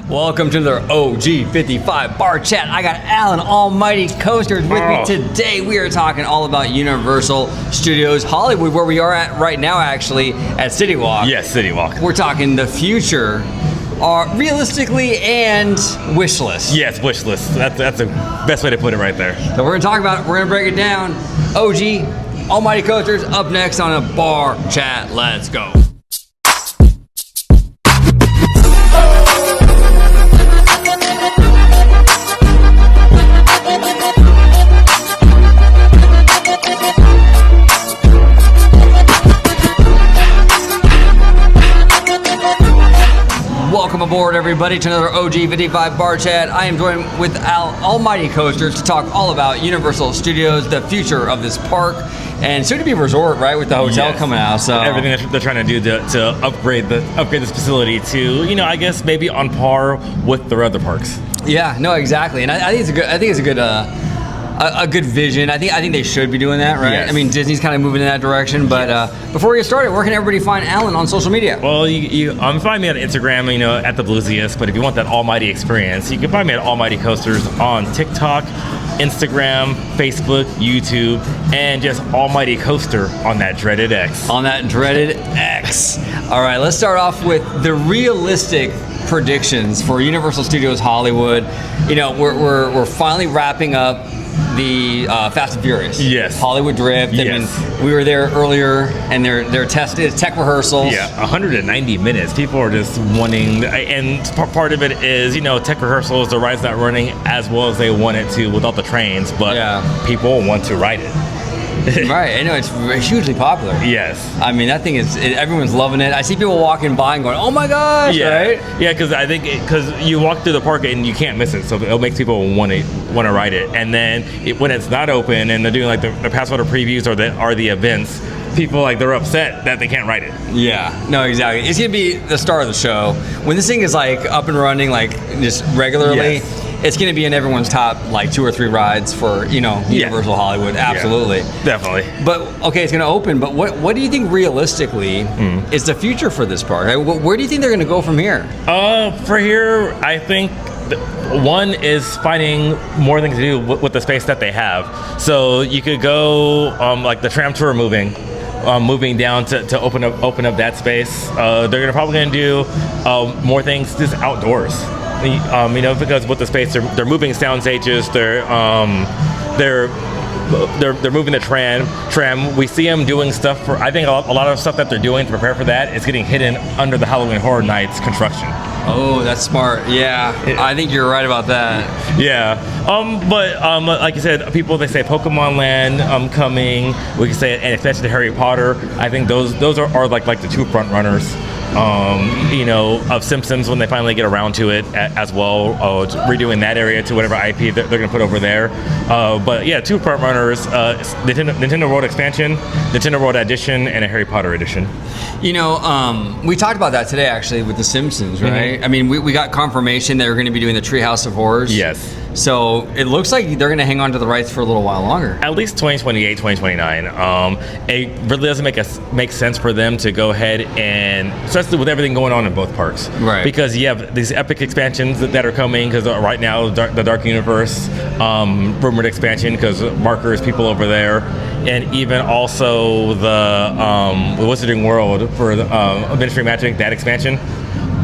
Welcome to another OG55 Bar Chat. I got Alan Almighty Coasters with me today. We are talking all about Universal Studios Hollywood, where we are at right now, actually, at CityWalk. Yes, CityWalk. We're talking the future, realistically, and wishlist. Yes, wishlist. That's the best way to put it right there. So we're going to talk about it. We're going to break it down. OG Almighty Coasters up next on a Bar Chat. Let's go. Welcome aboard, everybody, to another OG55 Bar Chat. I am joined with Al Almighty Coasters to talk all about Universal Studios, the future of this park, and soon to be resort, right, with the hotel coming out. So everything that they're trying to do to upgrade this facility to, I guess maybe on par with the other parks. Yeah, no, exactly, and I think it's a good. I think it's a good vision. I think they should be doing that, right? Yes. I mean, Disney's kind of moving in that direction. But before we get started, where can everybody find Alan on social media? Well, you find me on Instagram, at the Bluesiest. But if you want that almighty experience, you can find me at Almighty Coasters on TikTok, Instagram, Facebook, YouTube, and just Almighty Coaster on that dreaded X. On that dreaded X. All right, let's start off with the realistic predictions for Universal Studios Hollywood. We're finally wrapping up the Fast and Furious. Yes. Hollywood Drift. Yes. I mean, we were there earlier, and their tech rehearsals. Yeah, 190 minutes. People are just wanting, and part of it is, tech rehearsals, the ride's not running as well as they want it to without the trains, but people want to ride it. Right, I know, it's hugely popular. Yes. I mean, that thing everyone's loving it. I see people walking by and going, oh my gosh, right? Yeah, because I think, because you walk through the park and you can't miss it, so it makes people want to ride it. And then when it's not open and they're doing like the past photo previews or the events, people they're upset that they can't ride it. Yeah, no, exactly. It's gonna be the star of the show. When this thing is up and running just regularly, it's going to be in everyone's top 2 or 3 rides for Universal Hollywood. Absolutely, definitely. But okay, it's going to open. But what do you think realistically is the future for this park? Where do you think they're going to go from here? For here, I think one is finding more things to do with the space that they have. So you could go the tram tour moving down to open up that space. They're probably going to do more things just outdoors. Because with the space, they're moving sound stages. They're moving the tram. We see them doing stuff for. I think a lot of stuff that they're doing to prepare for that is getting hidden under the Halloween Horror Nights construction. Oh, that's smart. Yeah, I think you're right about that. Yeah, but like you said, they say Pokemon Land coming. We can say an extension to Harry Potter. I think those are like the 2 front runners. Of Simpsons when they finally get around to it as well, redoing that area to whatever IP they're going to put over there. But yeah, 2 front runners: Nintendo World Expansion, Nintendo World Edition, and a Harry Potter edition. We talked about that today actually with the Simpsons, right? Mm-hmm. I mean, we got confirmation that we're going to be doing the Treehouse of Horrors. Yes. So it looks like they're going to hang on to the rights for a little while longer. At least 2028, 2029. It really doesn't make sense for them to go ahead and, especially with everything going on in both parks. Right. Because you have these epic expansions that are coming, because right now, the Dark Universe, rumored expansion, because Marker's people over there, and even also the Wizarding World for the Ministry of Magic, that expansion.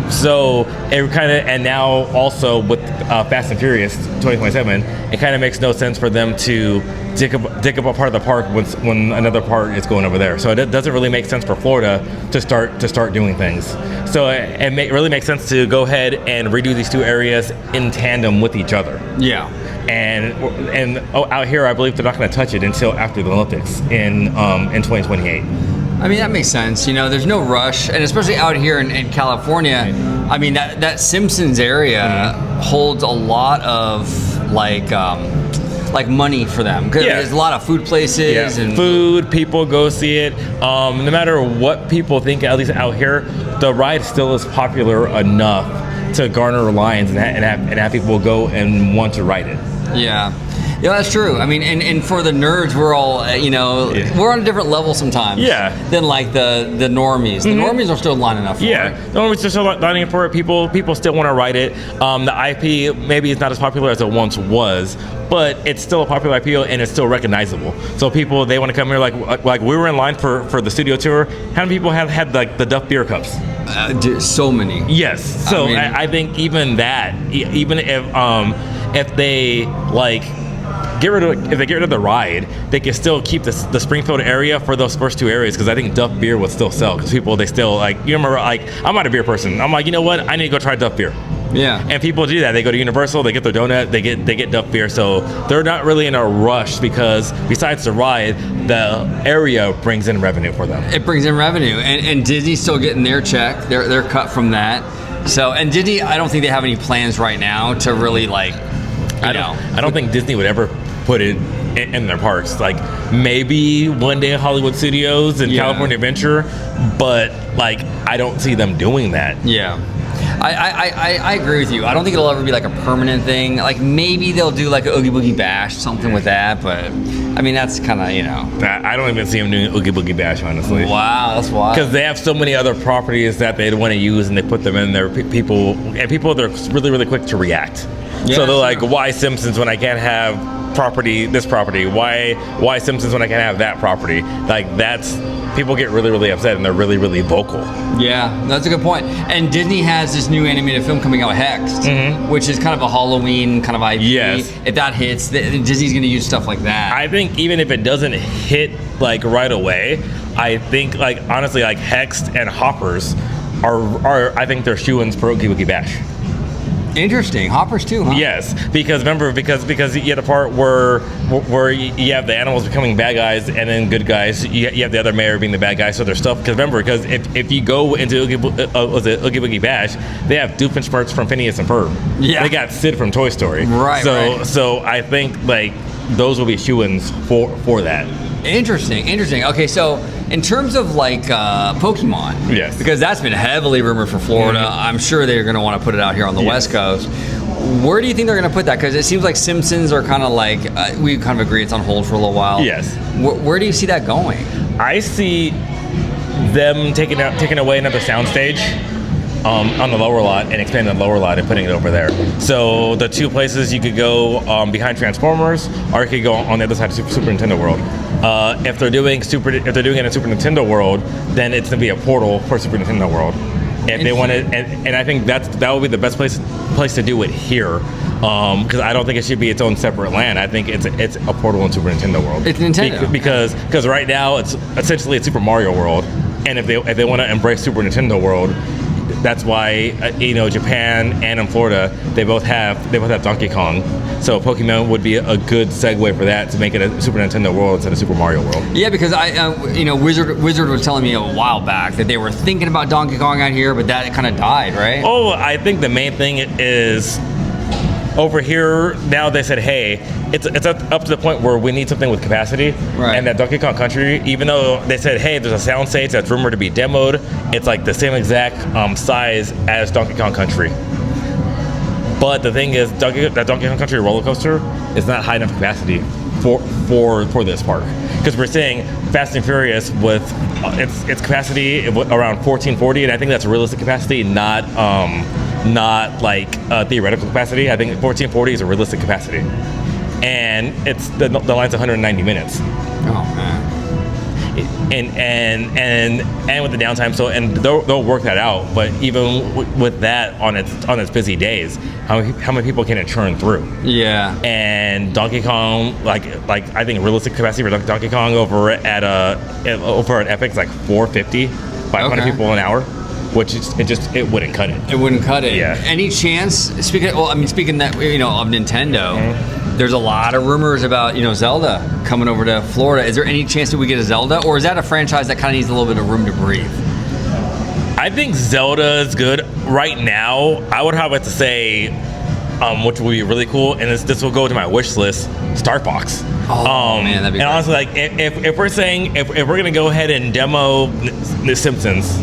So it and now also with Fast and Furious 2027, it kind of makes no sense for them to dig up a part of the park when another part is going over there. So it doesn't really make sense for Florida to start doing things. So it really makes sense to go ahead and redo these 2 areas in tandem with each other. Yeah. And out here, I believe they're not going to touch it until after the Olympics in 2028. I mean, that makes sense. There's no rush, and especially out here in California, I mean, that Simpsons area holds a lot of money for them, because there's a lot of food places and food. People go see it. No matter what people think, at least out here, the ride still is popular enough to garner lines and have people go and want to ride it. Yeah. Yeah, that's true. I mean, and for the nerds, we're all, you know, we're on a different level sometimes. Yeah. Than like the normies. The normies are still lining up for it. Yeah, the normies are still lining up for it. People still want to write it. The IP maybe it's not as popular as it once was, but it's still a popular IP and it's still recognizable. So people, they want to come here like we were in line for the studio tour. How many people have had like the Duff beer cups? Dude, so many. Yes. So I mean, I think even that, even if they like if they get rid of the ride, they can still keep the Springfield area for those first two areas, because I think Duff beer would still sell, because people, they still like, you remember, like, I'm not a beer person. I'm like, you know what? I need to go try Duff beer. Yeah. And people do that. They go to Universal, they get their donut, they get Duff beer. So they're not really in a rush, because besides the ride, the area brings in revenue for them. It brings in revenue, and Disney's still getting their check. They're cut from that. So, and Disney, I don't think they have any plans right now to really like. I don't think Disney would ever put it in their parks. Like maybe one day Hollywood Studios and California Adventure, but like I don't see them doing that. Yeah. I agree with you. I don't think it'll ever be like a permanent thing. Like maybe they'll do like an Oogie Boogie Bash, something with that, but I mean that's kind of, you know. I don't even see them doing Oogie Boogie Bash, honestly. Wow, that's wild. Because they have so many other properties that they want to use, and they put them in there. People they're really quick to react. Yeah, so they're like, why Simpsons when I can't have this property? Why Simpsons when I can't have that property? Like that's, people get really upset, and they're really vocal. Yeah, that's a good point. And Disney has this new animated film coming out, Hexed, which is kind of a Halloween kind of IP. Yes. If that hits, Disney's going to use stuff like that. I think even if it doesn't hit like right away, I think like honestly like Hexed and Hoppers are I think they're shoo-ins for Oogie Boogie Bash. Interesting. Hoppers too, huh? Yes, because remember, because you had a part where you have the animals becoming bad guys and then good guys. You have the other mayor being the bad guy. So there's stuff. Because remember, because if you go into Oogie Boogie Bash, they have Doofenshmirtz from Phineas and Ferb. Yeah. They got Sid from Toy Story. Right. So I think like those will be shoo-ins for that. Interesting. Okay, so in terms of like Pokemon, yes, because that's been heavily rumored for Florida. I'm sure they're going to want to put it out here on the West Coast. Where do you think they're going to put that? Because it seems like Simpsons are kind of like we kind of agree it's on hold for a little while. Yes. Where do you see that going? I see them taking away another soundstage on the lower lot and expanding the lower lot and putting it over there. So the two places you could go behind Transformers, or you could go on the other side of Super Nintendo World. If they're doing it in Super Nintendo World, then it's gonna be a portal for Super Nintendo World. If they want to, and I think that would be the best place to do it here, because I don't think it should be its own separate land. I think it's a portal in Super Nintendo World. It's Nintendo because right now it's essentially a Super Mario World, and if they want to embrace Super Nintendo World, that's why Japan and in Florida they both have Donkey Kong. So Pokemon would be a good segue for that, to make it a Super Nintendo World instead of Super Mario World. Yeah, because Wizard was telling me a while back that they were thinking about Donkey Kong out here, but that kind of died, right? Oh, I think the main thing is over here now they said, hey, it's up to the point where we need something with capacity. Right. And that Donkey Kong Country, even though they said, hey, there's a sound stage that's rumored to be demoed, it's like the same exact size as Donkey Kong Country. But the thing is, that Donkey Kong Country roller coaster is not high enough capacity for this park. Because we're saying Fast and Furious with its capacity around 1440, and I think that's realistic capacity, not like theoretical capacity. I think 1440 is a realistic capacity, and it's the line's 190 minutes. Oh man. And with the downtime, so and they'll work that out. But even with that on its busy days, how many people can it churn through? Yeah. And Donkey Kong, like I think realistic capacity for Donkey Kong over at Epic is like 450, 500 people an hour. Which it wouldn't cut it. It wouldn't cut it. Yeah. Any chance? Speaking that of Nintendo, there's a lot of rumors about Zelda coming over to Florida. Is there any chance that we get a Zelda, or is that a franchise that kind of needs a little bit of room to breathe? I think Zelda is good right now. I would have to say, which would be really cool, and this will go to my wish list, Star Fox. Oh man, that'd be. And great. honestly, like if we're saying if we're gonna go ahead and demo The Simpsons,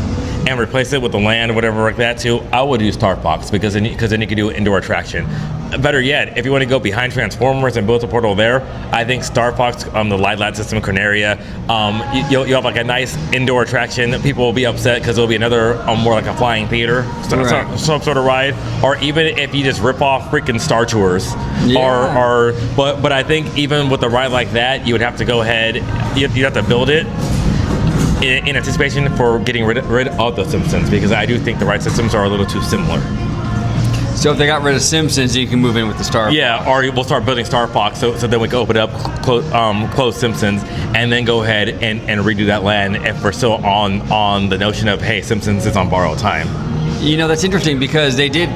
and replace it with the land or whatever like that too, I would use Star Fox because then you can do indoor attraction. Better yet, if you want to go behind Transformers and build a portal there, I think Star Fox, the Light System, Corneria, you'll have like a nice indoor attraction. People will be upset because it'll be another more like a flying theater, some sort of ride, or even if you just rip off freaking Star Tours, but I think even with a ride like that, you would have to go ahead, you'd have to build it in anticipation for getting rid of the Simpsons, because I do think the ride systems are a little too similar. So if they got rid of Simpsons, you can move in with the Star Fox. Yeah, or we'll start building Star Fox, so then we can open up, close Simpsons, and then go ahead and redo that land if we're still on the notion of, hey, Simpsons is on borrowed time. You know, that's interesting because they did.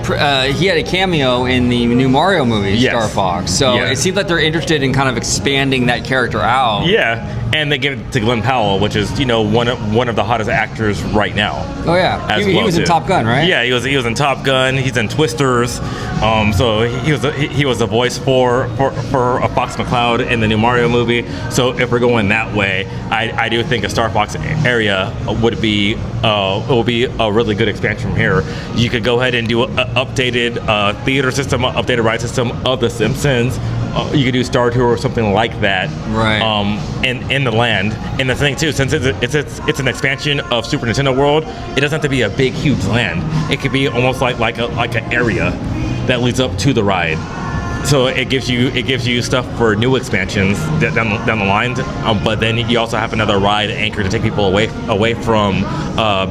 He had a cameo in the new Mario movie, Star Fox. So it seems like they're interested in kind of expanding that character out. Yeah, and they give it to Glenn Powell, which is one of the hottest actors right now. Oh yeah, he was in Top Gun, right? Yeah, he was in Top Gun. He's in Twisters. So he was the voice for Fox McCloud in the new Mario movie. So if we're going that way, I do think a Star Fox area would be a really good expansion from here. You could go ahead and do an updated theater system, updated ride system of The Simpsons. You could do Star Tour or something like that, right? In the land. And the thing too, since it's an expansion of Super Nintendo World, it doesn't have to be a big, huge land. It could be almost like an area that leads up to the ride. So it gives you stuff for new expansions down the line, but then you also have another ride anchor to take people away from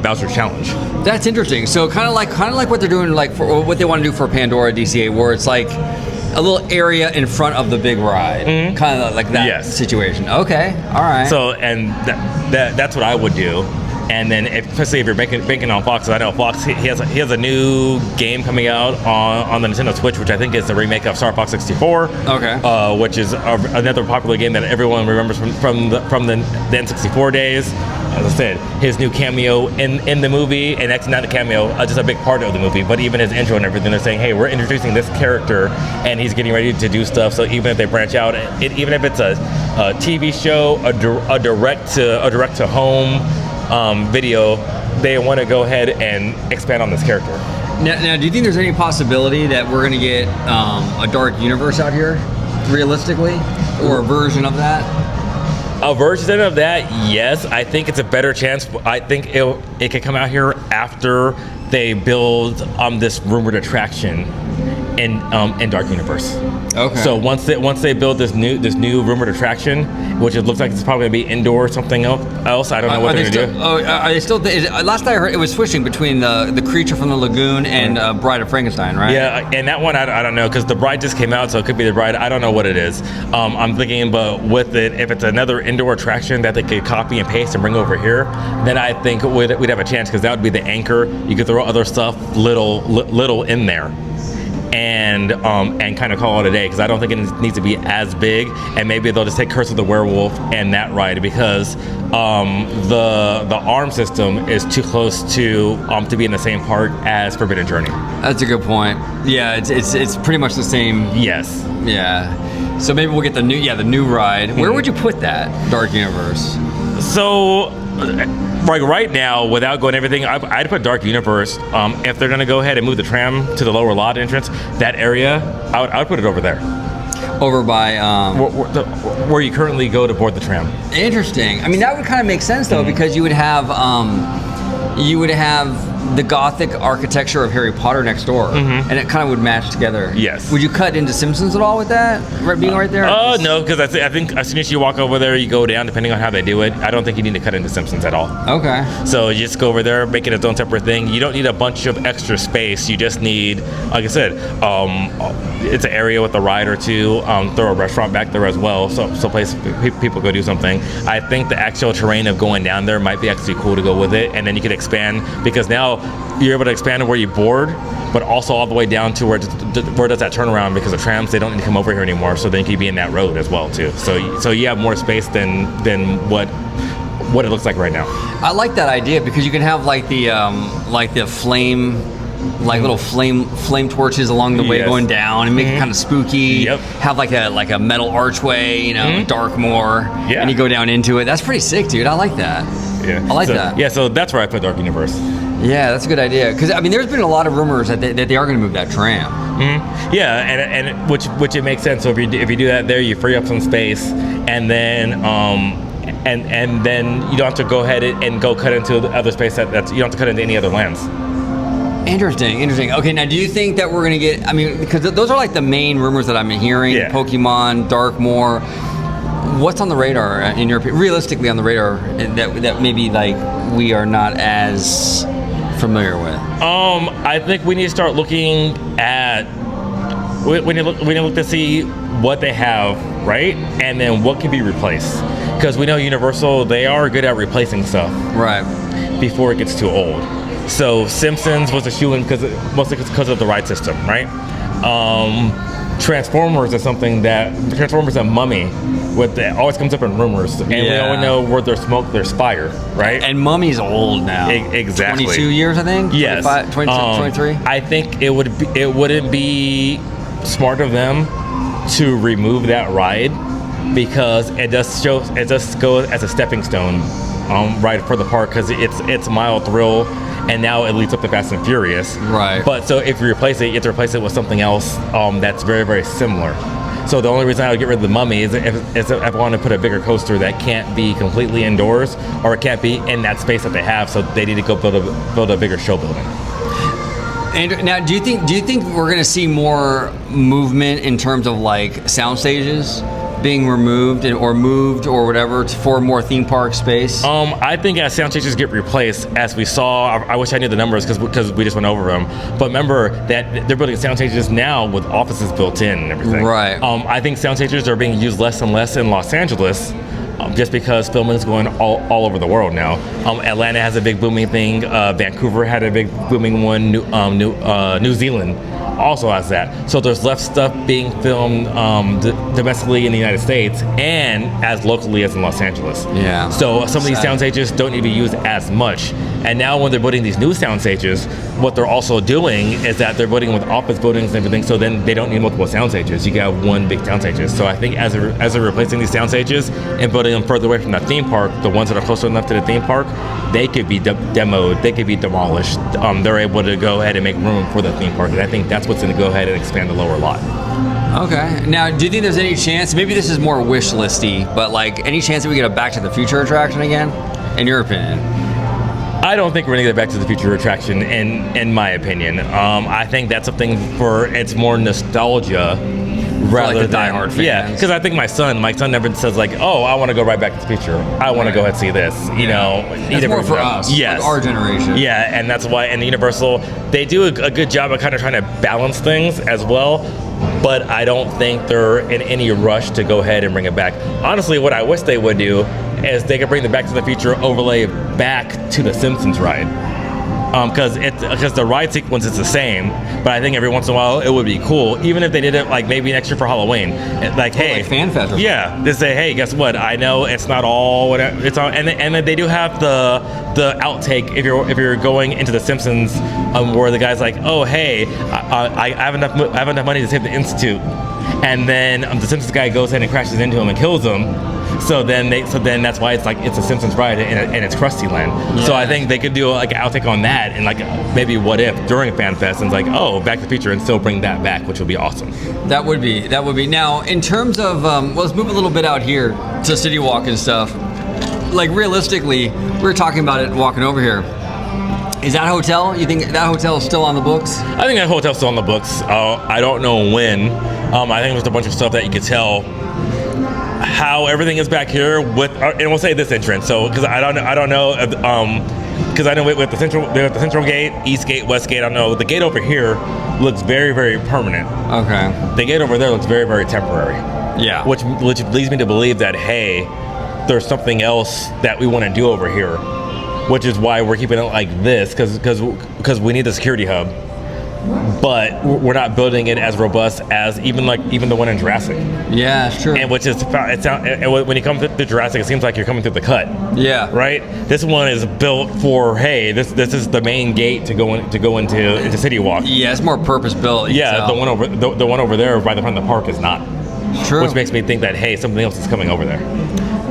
Bowser's Challenge. That's interesting. So kind of like what they're doing, like for what they want to do for Pandora DCA, where it's like a little area in front of the big ride, kind of like that situation. Okay, all right. So and that's what I would do. And then, especially if you're banking on Fox, I know Fox he has a new game coming out on the Nintendo Switch, which I think is the remake of Star Fox 64. Okay. Which is another popular game that everyone remembers from the N64 days. As I said, his new cameo in the movie, and actually not a cameo, just a big part of the movie, but even his intro and everything, they're saying, hey, we're introducing this character, and he's getting ready to do stuff. So even if they branch out, even if it's a TV show, a direct to home video, they want to go ahead and expand on this character. Now, do you think there's any possibility that we're going to get a Dark Universe out here, realistically, or a version of that? A version of that, yes. I think it's a better chance. I think it could come out here after they build this rumored attraction in Dark Universe. Okay. So once they build this new rumored attraction, which it looks like it's probably gonna be indoor or something else. I don't know what they're gonna do. Oh, are they still? Last I heard, it was switching between the creature from the lagoon and Bride of Frankenstein, right? Yeah, and that one I don't know, because the Bride just came out, so it could be the Bride. I don't know what it is. I'm thinking, but with it, if it's another indoor attraction that they could copy and paste and bring over here, then I think we'd have a chance, because that would be the anchor. You could throw other stuff little in there. And kind of call it a day, because I don't think it needs to be as big, and maybe they'll just take Curse of the Werewolf and that ride, because the arm system is too close to be in the same park as Forbidden Journey. That's a good point. Yeah, it's pretty much the same. Yes. Yeah. So maybe we'll get the new ride. Where would you put that Dark Universe? So, like right now, without going everything, I'd put Dark Universe. If they're gonna go ahead and move the tram to the lower lot entrance, that area, I would put it over there. Over by where you currently go to board the tram. Interesting. I mean, that would kind of make sense though, because you would have the Gothic architecture of Harry Potter next door, and it kind of would match together. Yes. Would you cut into Simpsons at all with that, being right there? No, because I think as soon as you walk over there, you go down, depending on how they do it. I don't think you need to cut into Simpsons at all. Okay. So you just go over there, make it its own separate thing. You don't need a bunch of extra space. You just need, like I said, it's an area with a ride or two. Throw a restaurant back there as well, so place people go do something. I think the actual terrain of going down there might be actually cool to go with it, and then you can expand, because now you're able to expand where you board, but also all the way down to where does that turnaround, because the trams, they don't need to come over here anymore, so then you can be in that road as well too. So you have more space than what it looks like right now. I like that idea, because you can have like the flame, like little flame torches along the way going down, and make it kind of spooky. Yep. Have like a metal archway, dark more, and you go down into it. That's pretty sick, dude. I like that. Yeah. I like that. Yeah, so that's where I put Dark Universe. Yeah, that's a good idea. Because I mean, there's been a lot of rumors that they are going to move that tram. Mm-hmm. Yeah, and which it makes sense. So if you do that there, you free up some space, and then and then you don't have to go ahead and go cut into the other space that's you don't have to cut into any other lands. Interesting. Okay, now do you think that we're going to get, I mean, because those are like the main rumors that I'm hearing, Pokemon, Darkmoor. What's on the radar, in your opinion, realistically on the radar, that maybe like we are not as familiar with? I think we need to start looking at, we need to look to see what they have, right? And then what can be replaced. Because we know Universal, they are good at replacing stuff. Right. Before it gets too old. So Simpsons was a shoo-in mostly because of the ride system, right? Transformers is something that Transformers and Mummy, always comes up in rumors, and we only know where there's smoke, there's fire, right? And Mummy's old now. Exactly. 22 years, I think. Yes. 23. I think it wouldn't be smart of them to remove that ride because it does go as a stepping stone ride for the park because it's mild thrill. And now it leads up to Fast and Furious. Right. But so if you replace it, you have to replace it with something else that's very, very similar. So the only reason I would get rid of the Mummy is if I want to put a bigger coaster that can't be completely indoors or it can't be in that space that they have. So they need to go build a bigger show building. And now, do you think we're going to see more movement in terms of like sound stages being removed or moved or whatever for more theme park space? I think as sound stages get replaced, as we saw, I wish I knew the numbers because we just went over them. But remember that they're building sound stages now with offices built in and everything. Right. I think sound stages are being used less and less in Los Angeles. Just because filming is going all over the world now. Atlanta has a big booming thing. Vancouver had a big booming one. New Zealand also has that. So there's less stuff being filmed domestically in the United States and as locally as in Los Angeles. Yeah. So some of these sound stages don't need to be used as much. And now when they're building these new sound stages, what they're also doing is that they're building with office buildings and everything, so then they don't need multiple sound stages. You can have one big sound stages. So I think as they're replacing these sound stages and building them further away from the theme park, the ones that are closer enough to the theme park, they could be demoed, they could be demolished. They're able to go ahead and make room for the theme park. And I think that's what's going to go ahead and expand the lower lot. Okay. Now, do you think there's any chance, maybe this is more wish listy, but like any chance that we get a Back to the Future attraction again, in your opinion? I don't think we're gonna get Back to the Future attraction, in my opinion. I think that's something it's more nostalgia rather like the than diehard fans. Yeah, because I think my son never says like, oh, I want to go right Back to the Future. I want to go ahead and see this. You know, it's more for us. Yes, like our generation. Yeah, and that's why. And the Universal, they do a good job of kind of trying to balance things as well. But I don't think they're in any rush to go ahead and bring it back. Honestly, what I wish they would do is they could bring the Back to the Future overlay back to the Simpsons ride. Because the ride sequence is the same, but I think every once in a while it would be cool, even if they did it like maybe next year for Halloween. Like, hey, like Fan Fest or something. Yeah, they say, hey, guess what? I know it's not all whatever it's all, and then they do have the outtake if you're going into the Simpsons, where the guy's like, oh, hey, I have enough money to save the Institute, and then the Simpsons guy goes ahead and crashes into him and kills him. So then that's why it's a Simpsons ride and it's Krusty Land. Yeah. So I think they could do like an outtake on that and like maybe what if during Fan Fest and it's like, oh, Back to the Future and still bring that back, which would be awesome. That would be. Now in terms of let's move a little bit out here to CityWalk and stuff. Like realistically, we were talking about it walking over here. Is that hotel? You think that hotel is still on the books? I think that hotel's still on the books. I don't know when. I think there's a bunch of stuff that you could tell how everything is back here with, and we'll say this entrance. So because I don't know, because I know with the central gate, east gate, west gate. I don't know. The gate over here looks very, very permanent. Okay. The gate over there looks very, very temporary. Yeah. Which leads me to believe that hey, there's something else that we want to do over here, which is why we're keeping it like this because we need the security hub. But we're not building it as robust as even the one in Jurassic. Yeah, it's true. And which is when you come to Jurassic, it seems like you're coming through the cut. Yeah. Right. This one is built for hey, this is the main gate to go into CityWalk. Yeah, it's more purpose built. Yeah, the one over there by the front of the park is not. True. Which makes me think that hey, something else is coming over there.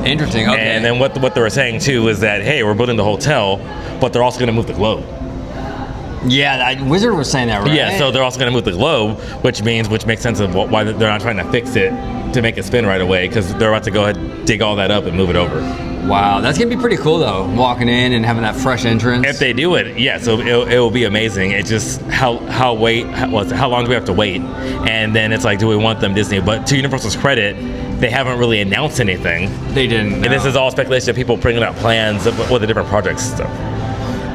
Interesting. Okay. And then what they were saying too is that hey, we're building the hotel, but they're also going to move the globe. Yeah, Wizard was saying that, right? Yeah, so they're also going to move the globe, which makes sense of why they're not trying to fix it to make it spin right away, because they're about to go ahead, dig all that up and move it over. Wow, that's gonna be pretty cool though, walking in and having that fresh entrance. If they do it, yeah, so it will be amazing. It's just how long do we have to wait? And then it's like, do we want them Disney? But to Universal's credit, they haven't really announced anything. They didn't. No. And this is all speculation of people bringing out plans with the different projects and stuff.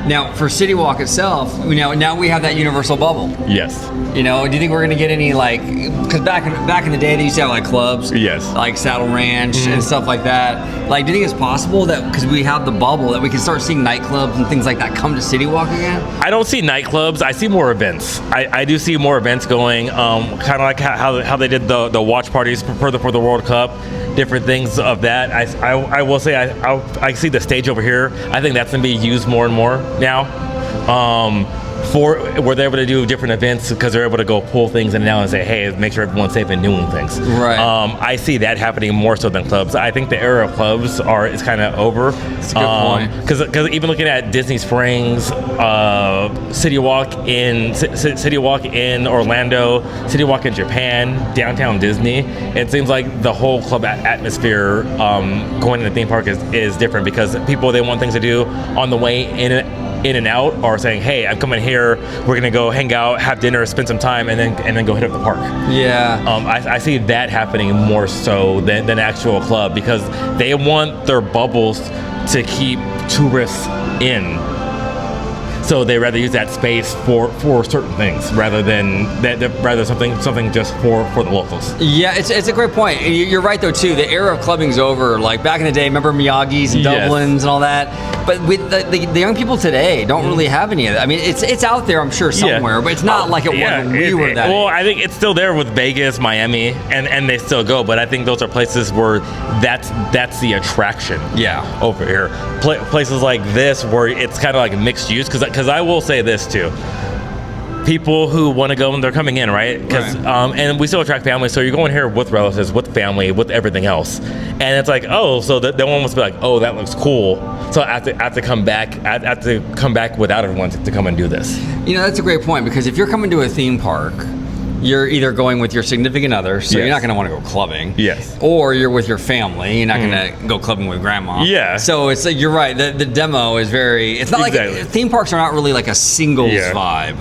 Now, for CityWalk itself, now we have that Universal bubble. Yes. Do you think we're gonna get any because back in the day they used to have like clubs, yes, like Saddle Ranch and stuff like that. Like, do you think it's possible that because we have the bubble that we can start seeing nightclubs and things like that come to CityWalk again? I don't see nightclubs. I see more events. I do see more events going. Kind of like how they did the watch parties for the World Cup, different things of that. I will say I see the stage over here. I think that's gonna be used more and more now. Where they're able to do different events because they're able to go pull things in now and say, hey, make sure everyone's safe and doing things. Right. I see that happening more so than clubs. I think the era of clubs is kind of over. That's a good point. Because even looking at Disney Springs, CityWalk in Orlando, CityWalk in Japan, Downtown Disney, it seems like the whole club atmosphere going to the theme park is different because people, they want things to do on the way in and out, or saying, hey, I'm coming here, we're gonna go hang out, have dinner, spend some time, and then go hit up the park. Yeah. I see that happening more so than actual club, because they want their bubbles to keep tourists in. So they rather use that space for certain things rather than something just for the locals. Yeah, it's a great point. You're right though too. The era of clubbing's over. Like back in the day, remember Miyagi's and Dublin's and all that. But with the young people today, don't really have any of that. I mean, it's out there, I'm sure somewhere, but it's not like it was when we were that. Well, I think it's still there with Vegas, Miami, and they still go. But I think those are places where that's the attraction. Yeah. Over here, places like this where it's kind of like mixed use, because I will say this too. People who want to go and they're coming in, right? Because and we still attract families, so you're going here with relatives, with family, with everything else, and it's like, oh, so they won't almost be like, oh, that looks cool. So I have to come back. I have to come back without everyone to come and do this. That's a great point, because if you're coming to a theme park, you're either going with your significant other, so you're not going to want to go clubbing. Yes. Or you're with your family, you're not going to go clubbing with grandma. Yeah. So it's like, you're right, the demo is it's not like, theme parks are not really like a singles vibe.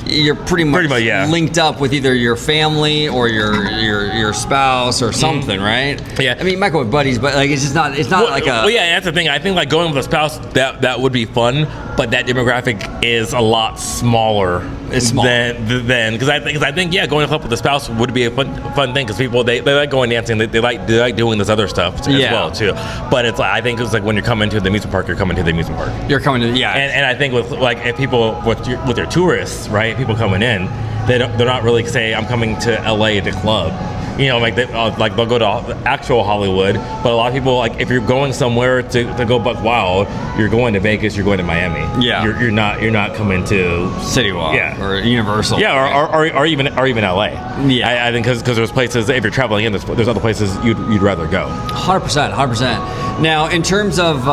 You're pretty much linked up with either your family or your spouse or something, right? Yeah. I mean, you might go with buddies, but like it's not like a. Well, yeah, that's the thing. I think like going with a spouse that would be fun, but that demographic is a lot smaller. It's small. Than because I think going to a club with a spouse would be a fun thing, because people they like going dancing, they like doing this other stuff as well too. But it's like, I think it's like when you're coming to the amusement park, you're coming to the amusement park. You're coming to And I think with like if people with their tourists, right? People coming in, they're not really say I'm coming to LA to club. Like they'll go to actual Hollywood, but a lot of people, like if you're going somewhere to go buck wild, you're going to Vegas, you're going to Miami. Yeah. You're not coming to CityWalk or Universal. Yeah, or even LA. Yeah. I think because there's places, if you're traveling in, there's other places you'd rather go. 100%. Now, in terms of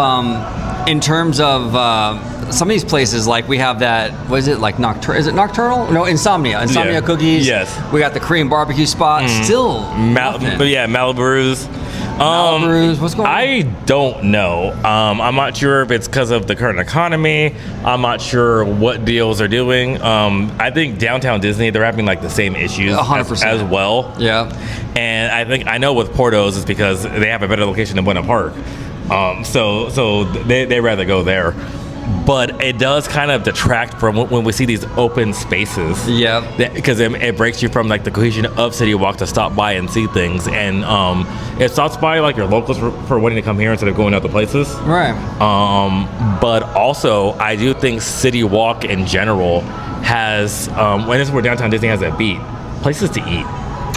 some of these places, like we have that, what is it, like Nocturnal? Is it Nocturnal? No, Insomnia Cookies. Yes. We got the Korean barbecue spot. Still Malibu's. What's going on? I don't know. I'm not sure if it's because of the current economy. I'm not sure what deals they're doing. I think Downtown Disney, they're having like the same issues 100%. as well. Yeah. And I know with Porto's is because they have a better location than Buena Park. So they rather go there. But it does kind of detract from when we see these open spaces. Yeah. Because it breaks you from like the cohesion of CityWalk to stop by and see things. And it stops by like your locals for wanting to come here instead of going other places. Right. But also, I do think CityWalk in general has, when it's where Downtown Disney has that beat, places to eat.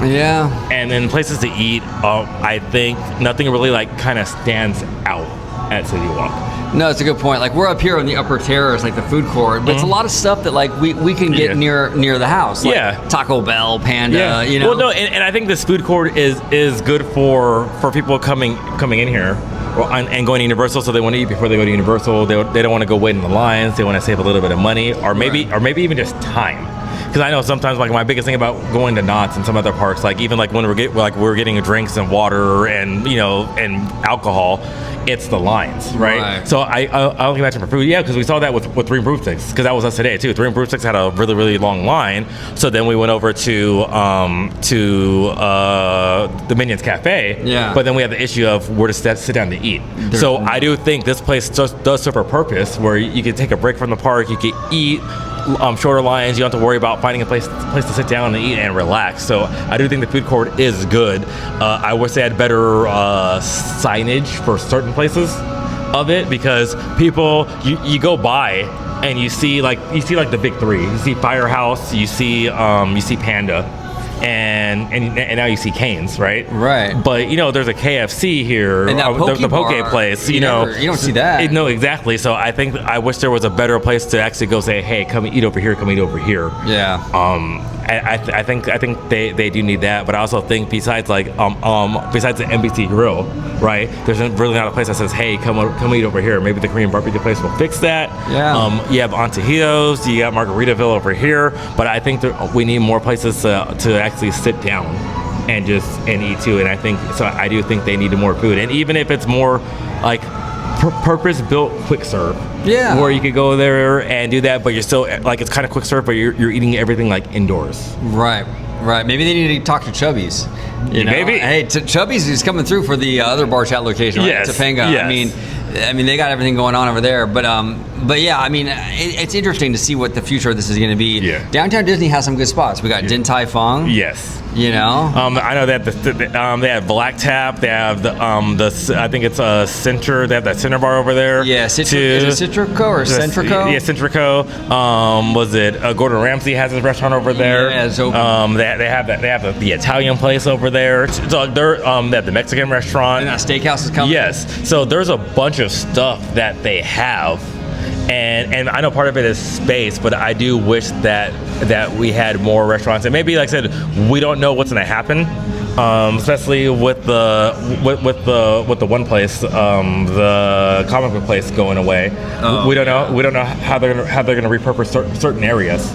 Yeah. And then places to eat, I think nothing really like kind of stands out at CityWalk. No, it's a good point. Like we're up here on the upper terrace, like the food court, but it's a lot of stuff that like we can get near the house. Like Taco Bell, Panda, Well, no, and I think this food court is good for people coming in here. and going to Universal, so they want to eat before they go to Universal. They don't want to go wait in the lines. They want to save a little bit of money, or maybe even just time. Because I know sometimes, like, my biggest thing about going to Knott's and some other parks, like even like when we're getting drinks and water and and alcohol, it's the lines, right? So I'll imagine for food, because we saw that with Three Broomsticks, because that was us today too. Three Broomsticks had a really, really long line, so then we went over to the Minions Cafe, but then we had the issue of where to sit down to eat. So I do think this place does serve a purpose where you can take a break from the park, you can eat. Shorter lines, you don't have to worry about finding a place to sit down and eat and relax. So I do think the food court is good. I wish they had better signage for certain places of it, because people you go by and you see like the big three. You see Firehouse, you see Panda, and now you see Cane's, right? Right. But there's a KFC here, and the poke place. You don't see that. No, exactly. So I wish there was a better place to actually go say, hey, come eat over here. Come eat over here. Yeah. I think they do need that, but I also think besides the NBC Grill, right? There's really not a place that says, hey, come eat over here. Maybe the Korean barbecue place will fix that. Yeah. You have Antojitos, you got Margaritaville over here, but I think we need more places to actually sit down and eat too. And I do think they need more food, and even if it's more like purpose-built quick serve, where you could go there and do that, but you're still like, it's kind of quick serve, but you're eating everything like indoors. Right. Maybe they need to talk to Chubby's. Maybe. Hey, Chubby's is coming through for the other Bar Chat location, right? Yes. Topanga. Yes. I mean, they got everything going on over there, but yeah, I mean, it's interesting to see what the future of this is going to be. Yeah. Downtown Disney has some good spots. We got Din Tai Fung. Yes. I know that they have Black Tap. They have I think it's a Center. They have that Center Bar over there. Yeah. Is it Citrico or Centrico? Yeah, Centrico. Was it Gordon Ramsay has his restaurant over there? Yeah, it's open. They have the Italian place over there. So they have the Mexican restaurant. And that steakhouse is coming. Yes. So there's a bunch of stuff that they have. And I know part of it is space, but I do wish that we had more restaurants. And maybe, like I said, we don't know what's going to happen, especially with the one place, the comic book place going away. We don't know how they're going to repurpose certain areas.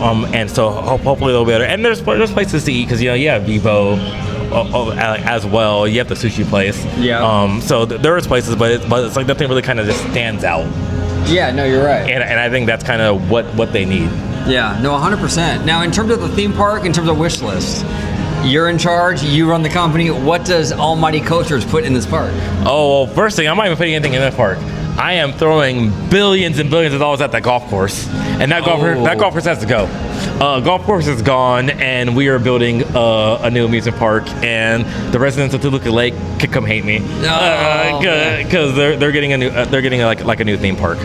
And so hopefully they'll be better. And there's places to eat, because you have Vivo as well. You have the sushi place. Yeah. So there is places, but it's like nothing really kind of just stands out. Yeah, no, you're right. And I think that's kind of what they need. Yeah, no, 100%. Now, in terms of the theme park, in terms of wish list, you're in charge, you run the company. What does Almighty Coasters put in this park? Oh, well, first thing, I'm not even putting anything in this park. I am throwing billions and billions of dollars at that golf course, and that golf course has to go. Golf course is gone, and we are building a new amusement park, and the residents of Toluca Lake could come hate me because they're getting a new theme park.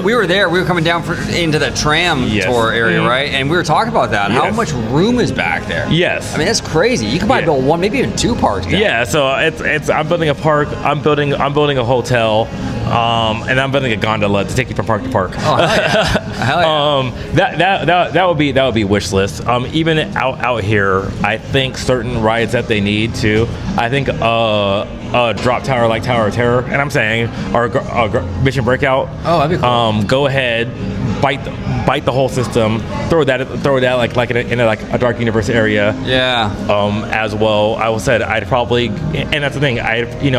We were there. We were coming down into the tram tour area, right? And we were talking about that. Yes. How much room is back there? Yes. I mean, that's crazy. You could probably build one, maybe even two parks down. Yeah. So it's I'm building a park. I'm building a hotel. And I'm building a gondola to take you from park to park. Oh, hell yeah. Hell yeah. That would be wish list. Even out here, I think certain rides that they need to. I think a drop tower like Tower of Terror, and I'm saying, or Mission Breakout. Oh, that'd be cool. Go ahead, bite the whole system. Throw that like in a dark universe area. Yeah. As well, I will said I'd probably, and that's the thing.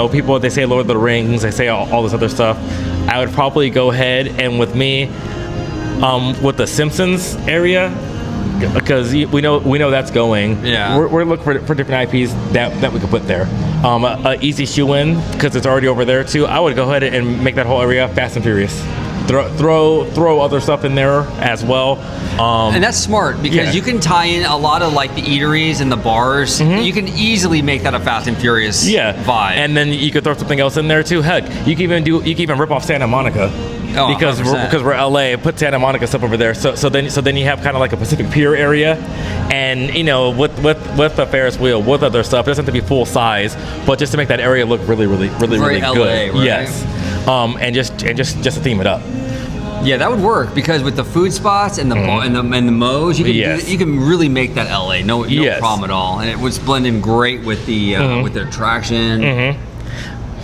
People, they say Lord of the Rings, they say all this other stuff. I would probably go ahead and with me, with the Simpsons area, because we know that's going. Yeah. We're looking for different IPs that we could put there. Easy shoe in, because it's already over there too. I would go ahead and make that whole area Fast and Furious. Throw other stuff in there as well. And that's smart, because you can tie in a lot of like the eateries and the bars. Mm-hmm. You can easily make that a Fast and Furious vibe. And then you could throw something else in there too. Heck, you can even rip off Santa Monica. Oh, because we're LA, put Santa Monica stuff over there. So then you have kind of like a Pacific Pier area, and with the Ferris wheel, with other stuff, it doesn't have to be full size, but just to make that area look really LA, good. Right? Yes. And just to theme it up. Yeah, that would work, because with the food spots and the and the mo's, you can really make that LA. No problem at all, and it would blend in great with the with the attraction. Mm-hmm.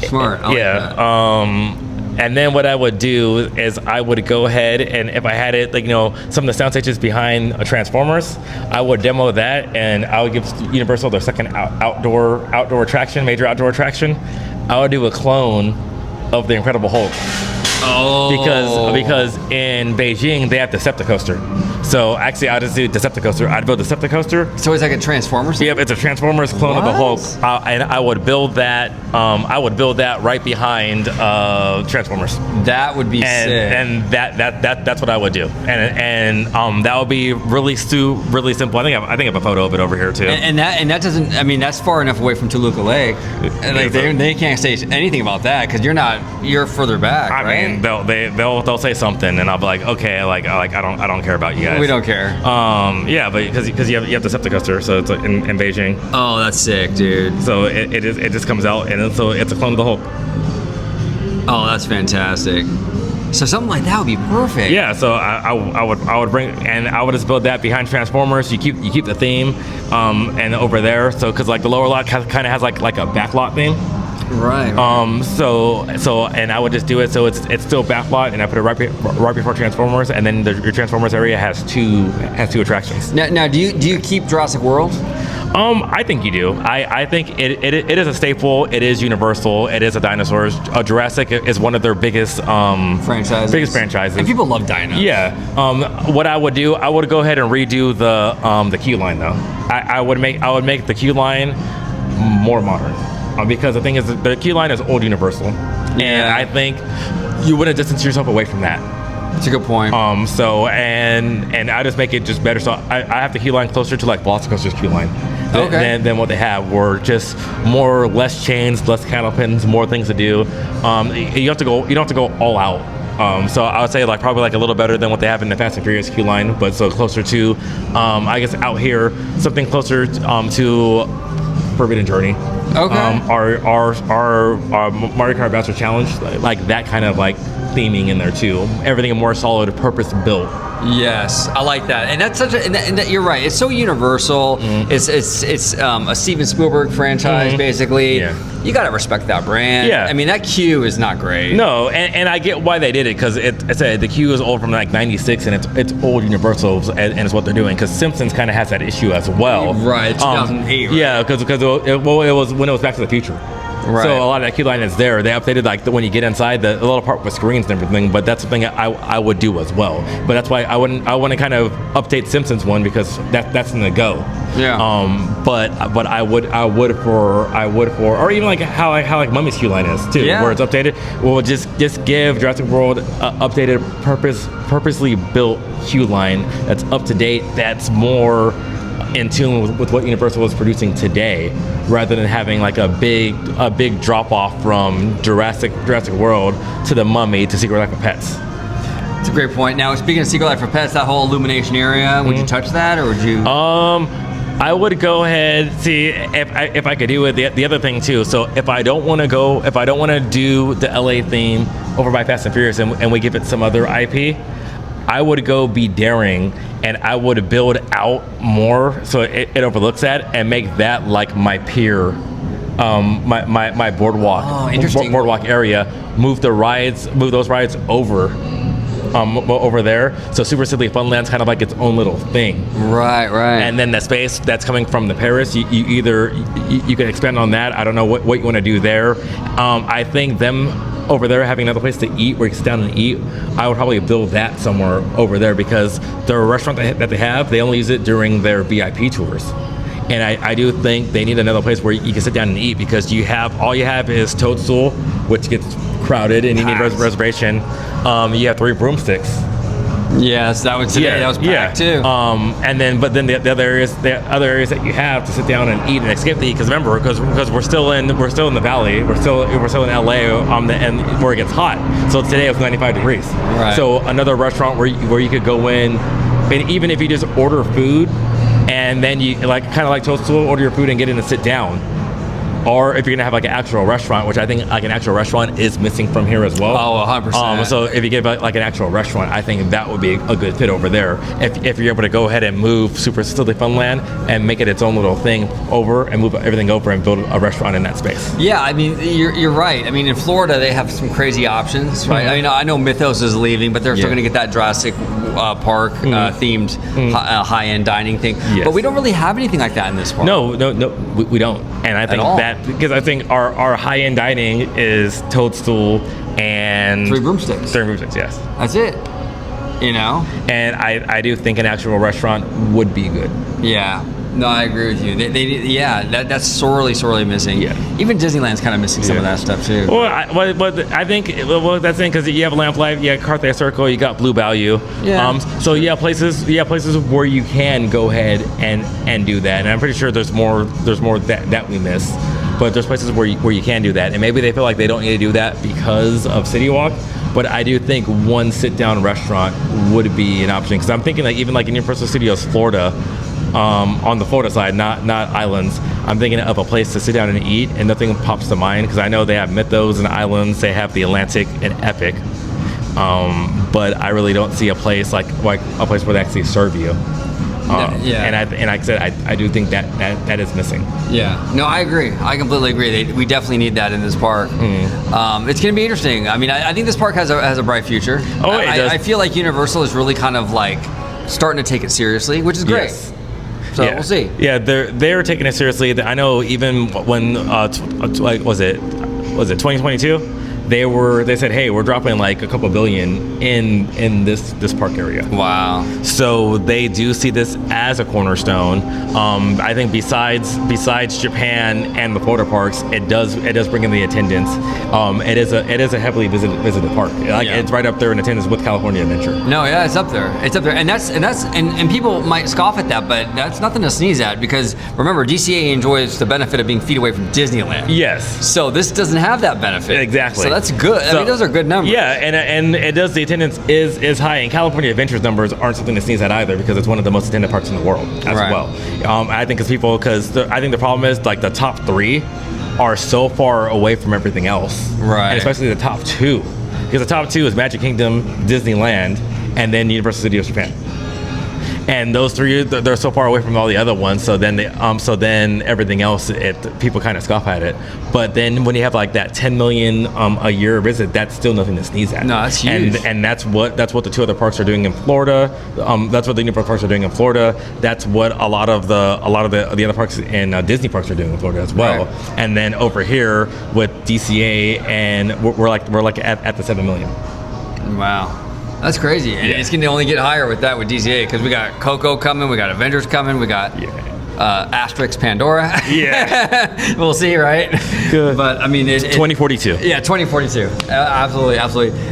Smart. I like that. And then what I would do is I would go ahead and if I had it, like, you know, some of the sound stages behind Transformers, I would demo that and I would give Universal their second outdoor attraction, major outdoor attraction. I would do a clone of the Incredible Hulk. Oh. Because in Beijing they have Decepticoaster. So actually I'll just do Decepticoaster. I'd build Decepticoaster. So it's like a Transformers? Yep, it's a Transformers clone of the Hulk. And I would build that right behind Transformers. That would be sick. And that's what I would do. And that would be really simple. I think I have a photo of it over here too. And that doesn't, I mean, that's far enough away from Toluca Lake. Like they can't say anything about that because you're further back, I right? mean, they'll say something, and I'll be like, okay, like I don't care about you guys. We don't care. Yeah, but because you have Decepticoaster, so it's in Beijing. Oh, that's sick, dude. So it just comes out, and so it's a clone of the Hulk. Oh, that's fantastic. So something like that would be perfect. Yeah, so I would bring, and I would just build that behind Transformers. You keep the theme, and over there, so because like the lower lot kind of has like a back lot theme. Right. So and I would just do it so it's still backlot, and I put it right before Transformers, and then your Transformers area has two attractions. Now do you keep Jurassic World? I think you do. I think it is a staple. It is Universal. It is a dinosaurs. Jurassic is one of their biggest franchises. And people love dinos. Yeah. What I would do, I would go ahead and redo the queue line though. I would make the queue line more modern. Because the thing is, the queue line is old Universal, and I think you wouldn't distance yourself away from that. That's a good point. So and I just make it just better. So I have the queue line closer to like Velocicoaster's queue line than what they have, where just less chains, less cattle pins, more things to do. You don't have to go all out. So I would say like probably like a little better than what they have in the Fast and Furious queue line, but so closer to, I guess out here, something closer to Forbidden Journey. Okay. Our Mario Kart Bowser Challenge, like that kind of like theming in there too. Everything more solid, purpose built. Yes, I like that, and that's and you're right. It's so universal. It's a Steven Spielberg franchise basically. Yeah. You gotta respect that brand. Yeah. I mean that queue is not great. No, and I get why they did it because the queue is old from like '96 and it's old Universal and it's what they're doing because Simpsons kind of has that issue as well. Right, 2008. Right? Yeah, because it was when it was Back to the Future. Right. So a lot of that queue line is there. They updated like when you get inside the little part with screens and everything, but that's something I would do as well. But that's why I wouldn't kind of update Simpsons one because that's in the go. Yeah. But I would for or even like how like Mummy's queue line is too, where it's updated. We'll just give Jurassic World updated purposely built queue line that's up to date. That's more in tune with what Universal is producing today, rather than having like a big drop off from Jurassic World to the Mummy to Secret Life of Pets. That's a great point. Now, speaking of Secret Life of Pets, that whole illumination area, would you touch that, or would you? I would go ahead see if I could do it. The other thing too. So if I don't want to do the LA theme over by Fast and Furious, and we give it some other IP, I would go be daring, and I would build out more so it overlooks that and make that like my pier, my boardwalk, boardwalk area. Move those rides over there. So Super Silly Funland's kind of like its own little thing. Right. And then the space that's coming from the Paris, you can expand on that. I don't know what you want to do there. I think them over there having another place to eat where you can sit down and eat, I would probably build that somewhere over there because the restaurant that they have, they only use it during their VIP tours. And I do think they need another place where you can sit down and eat because all you have is Toadstool, which gets crowded and you need a reservation. You have 3 broomsticks. Yes, that was today. That was packed too. And then the other areas that you have to sit down and eat and escape to eat. Because remember, because we're still in the valley, we're still in LA, and where it gets hot. So today it was 95 degrees. Right. So another restaurant where you could go in, and even if you just order food, and then you kind of like Toadstool, order your food and get in and sit down. or if you're gonna have like an actual restaurant, which I think like an actual restaurant is missing from here as well. Oh, 100%. So if you get like an actual restaurant, I think that would be a good fit over there. If you're able to go ahead and move Super Silly Funland and make it its own little thing over and move everything over and build a restaurant in that space. Yeah, I mean, you're right. I mean, in Florida, they have some crazy options, right? I mean, I know Mythos is leaving, but they're still going to get that Jurassic Park themed high-end dining thing. Yes. But we don't really have anything like that in this park. No, we don't. And I think that, because I think our high-end dining is Toadstool and 3 broomsticks. 3 broomsticks, yes. That's it. You know? And I do think an actual restaurant would be good. Yeah. No, I agree with you. That's sorely missing. Yeah. Even Disneyland's kind of missing some of that stuff too. Well, I think that's in because you have Lamplight, you have Carthay Circle, you got Blue Bayou. Yeah. So places where you can go ahead and do that. And I'm pretty sure there's more that we miss. But there's places where you can do that, and maybe they feel like they don't need to do that because of CityWalk. But I do think one sit-down restaurant would be an option, because I'm thinking like even like in Universal Studios Florida. On the Florida side, not Islands, I'm thinking of a place to sit down and eat, and nothing pops to mind because I know they have Mythos and Islands, they have the Atlantic and Epic, but I really don't see a place like a place where they actually serve you. And like I said, I do think that is missing. Yeah, no, I agree. I completely agree. We definitely need that in this park. It's going to be interesting. I mean, I think this park has a bright future. Oh, it does. I feel like Universal is really kind of like starting to take it seriously, which is great. Yes. So we'll see. Yeah, they're taking it seriously. I know even when like was it 2022? They said, hey, we're dropping like a couple billion in this park area. Wow. So they do see this as a cornerstone. I think besides Japan and the Florida parks, it does bring in the attendance. It is a heavily visited park. It's right up there in attendance with California Adventure. No, yeah, it's up there. And people might scoff at that, but that's nothing to sneeze at, because remember, DCA enjoys the benefit of being feet away from Disneyland. Yes. So this doesn't have that benefit. Exactly. So that's good. I mean, those are good numbers. Yeah, and it does. The attendance is high, and California Adventure's numbers aren't something to sneeze at either, because it's one of the most attended parks in the world as well. I think I think the problem is like the top 3 are so far away from everything else, right? And especially the top 2, because the top 2 is Magic Kingdom, Disneyland, and then Universal Studios Japan. And those 3, they're so far away from all the other ones. So then everything else, people kind of scoff at it. But then when you have like that 10 million a year visit, that's still nothing to sneeze at. No, that's huge. And that's what the 2 other parks are doing in Florida. That's what the Universal parks are doing in Florida. That's what a lot of the other parks in Disney parks are doing in Florida as well. Right. And then over here with DCA, and we're like at the 7 million. Wow. That's crazy. And it's going to only get higher with DCA, because we got Coco coming, we got Avengers coming, we got Asterix Pandora. Yeah. We'll see, right? Good. But I mean, 2042. Yeah, 2042. Absolutely.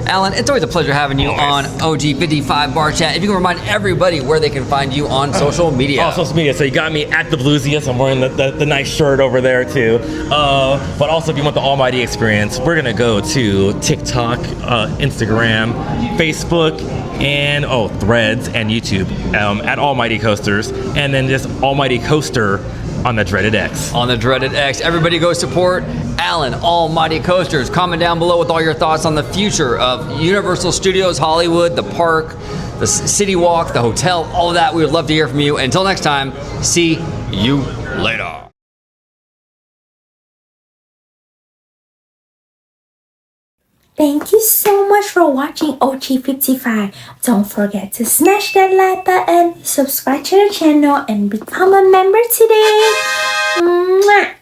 Alan, it's always a pleasure having you on OG55 Bar Chat. If you can remind everybody where they can find you on social media. Social media. So you got me at the Bluesiest. I'm wearing the nice shirt over there too. But also, if you want the almighty experience, we're gonna go to TikTok, Instagram, Facebook, and Threads and YouTube at Almighty Coasters, and then just Almighty Coaster on the dreaded X. On the dreaded X. Everybody go support Alan, Almighty Coasters. Comment down below with all your thoughts on the future of Universal Studios Hollywood, the park, the CityWalk, the hotel, all of that. We would love to hear from you. Until next time, see you later. Thank you so much for watching OG55. Don't forget to smash that like button, subscribe to the channel, and become a member today. Mwah!